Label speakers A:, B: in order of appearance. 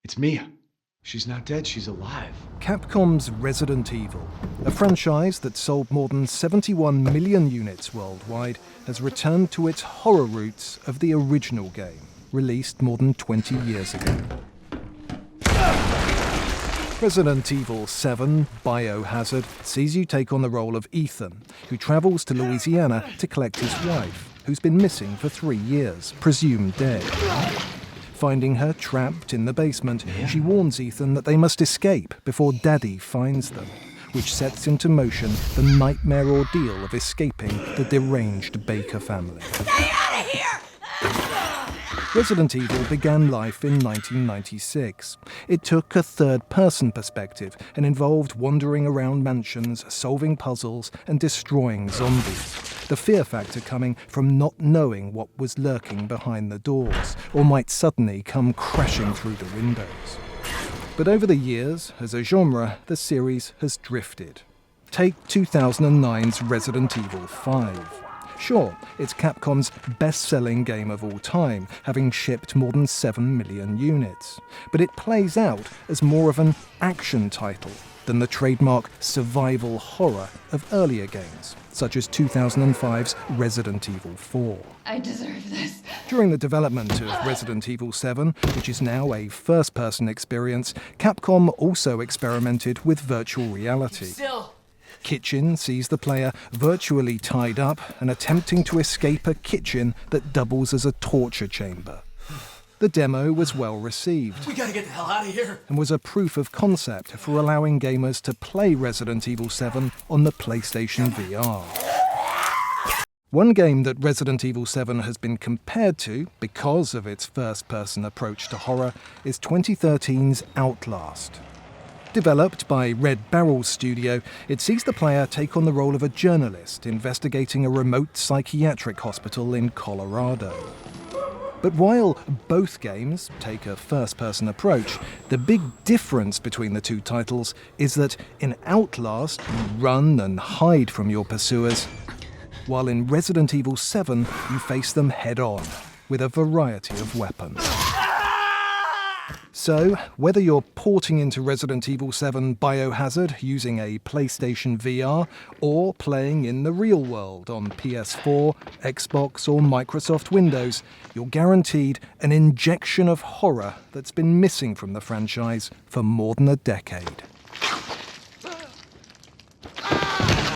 A: It's Mia. She's not dead, she's alive.
B: Capcom's Resident Evil, a franchise that sold more than 71 million units worldwide, has returned to its horror roots of the original game, released more than 20 years ago. Resident Evil 7, Biohazard, sees you take on the role of Ethan, who travels to Louisiana to collect his wife, who's been missing for 3 years, presumed dead. Finding her trapped in the basement, she warns Ethan that they must escape before Daddy finds them, which sets into motion the nightmare ordeal of escaping the deranged Baker family.
C: Stay out of here!
B: Resident Evil began life in 1996. It took a third-person perspective and involved wandering around mansions, solving puzzles and destroying zombies. The fear factor coming from not knowing what was lurking behind the doors, or might suddenly come crashing through the windows. But over the years, as a genre, the series has drifted. Take 2009's Resident Evil 5. Sure, it's Capcom's best-selling game of all time, having shipped more than 7 million units. But it plays out as more of an action title than the trademark survival horror of earlier games, such as 2005's Resident Evil 4.
C: I deserve this.
B: During the development of Resident Evil 7, which is now a first-person experience, Capcom also experimented with virtual reality. Kitchen sees the player virtually tied up and attempting to escape a kitchen that doubles as a torture chamber. The demo was well received.
D: We gotta get the hell out of here.
B: And was a proof of concept for allowing gamers to play Resident Evil 7 on the PlayStation VR. One game that Resident Evil 7 has been compared to, because of its first-person approach to horror, is 2013's Outlast. Developed by Red Barrel Studio, it sees the player take on the role of a journalist investigating a remote psychiatric hospital in Colorado. But while both games take a first-person approach, the big difference between the two titles is that in Outlast, you run and hide from your pursuers, while in Resident Evil 7, you face them head-on, with a variety of weapons. So, whether you're porting into Resident Evil 7 Biohazard using a PlayStation VR, or playing in the real world on PS4, Xbox or Microsoft Windows, you're guaranteed an injection of horror that's been missing from the franchise for more than a decade.